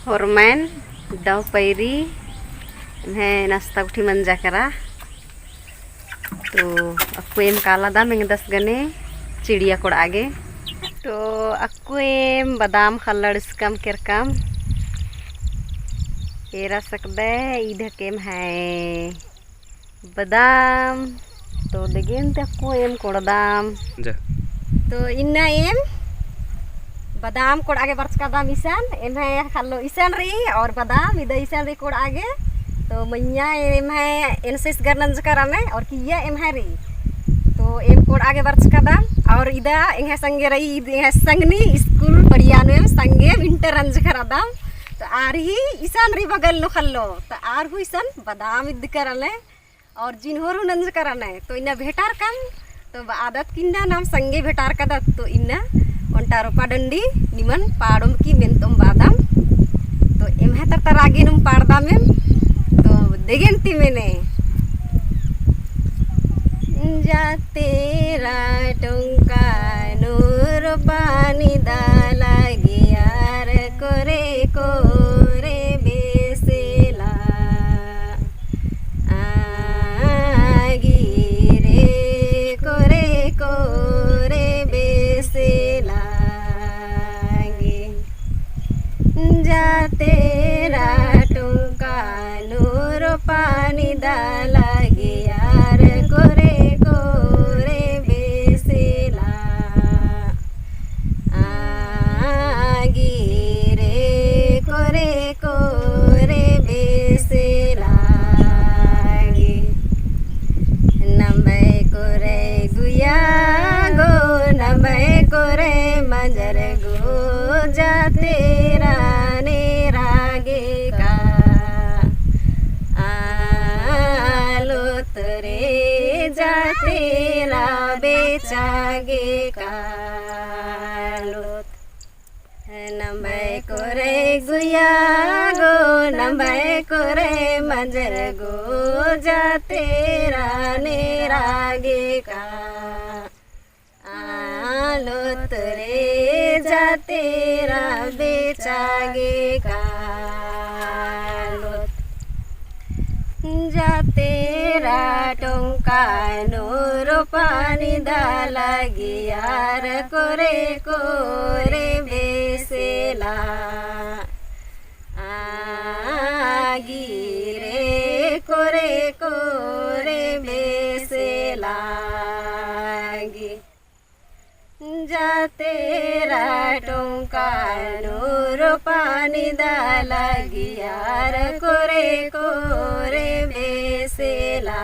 हरमैन दाव पैरी है नाश्ता उठी मंजा करा तो aku em kala dam yang das gane चिड़िया कोड़ आगे तो aku em बादाम खल्लड़ इसकम किरकम एरा सकदे इधर केम है बादाम तो देखें ते aku em कोड़दाम तो इन्ना एम बादाम कोड़ आगे बरस का दाम ईशान एम है खल्लो ईशान री और बादाम इधर ईशान री कोड़ आगे तो मैया एम है एनसेस गरनंज करा में और किया एम है री तो एम कोड आगे वर्ष का दाम और इधर इंगे संगे रही इंगे संगनी स्कूल बढ़िया में संगे विंटर रंज करा दाम तो आर ही ईशान री बगल नो खल्लो तो आर हु ईशान बादाम इद करले और जिनहोरु नंज करने तो इन्ना भेटार काम तो आदत किन्ना नाम संगे भेटार कदा तो इन्ना ओंटा रोपा डंडी निमन पाड़म की मेंतम बादाम तो एम है तर आगे नुम पाड़दा में तो देगेंती मैंने जा तेरा टोंका नूर पानी दाला गियार कोरे कोरे बेसेला गिरे कोरे कोरे बेसेला जा तेरा टोंका नूर पानी दाला गियार कोरे कोरे बेसेला गिरे कोरे कोरे बेसेला नंबे कोरे गुया गो नंबे कोरे मंजर गो जा तेरा नेरागे का रे जा तेरा बेचागे का नंबे कोरे गुया गो नंबे कोरे मंजर गो जा तेरा नेरागे का आलोत रे जा तेरा बेचागे का जा तेरा टोंका नूर पानी दाला गियार कोरे कोरे बेसेला गिरे कोरे कोरे बेसेला जा तेरा टोंका नूर पानी दाला गियार कोरे कोरे बेसेला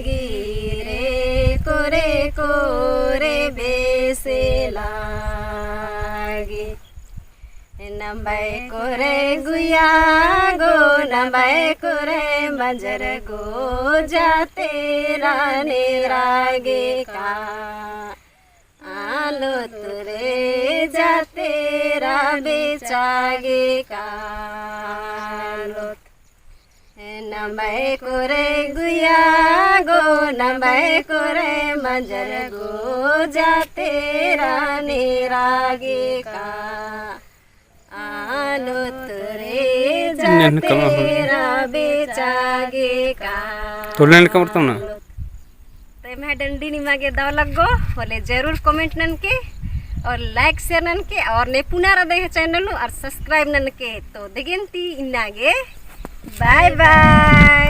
गिरे कोरे कोरे बेसेला नंबे कोरे गुया गो नंबे कोरे मंजर गो जा तेरा नेरागे का आलो तुरे जा तेरा बेचागे का नंबे कोरे गुया गो नंबे कोरे मंजर गो जा तेरा नेरागे का आलो तुरे जा तेरा बेचागे का तो लेन कमरतो ना तो मैं डंडी निमा के दाव लगो बोले जरूर कमेंट नन के और लाइक शेयर नन के और ने पुनः देख चैनल और सब्सक्राइब नन के तो देगेंती इन्नागे बाय बाय।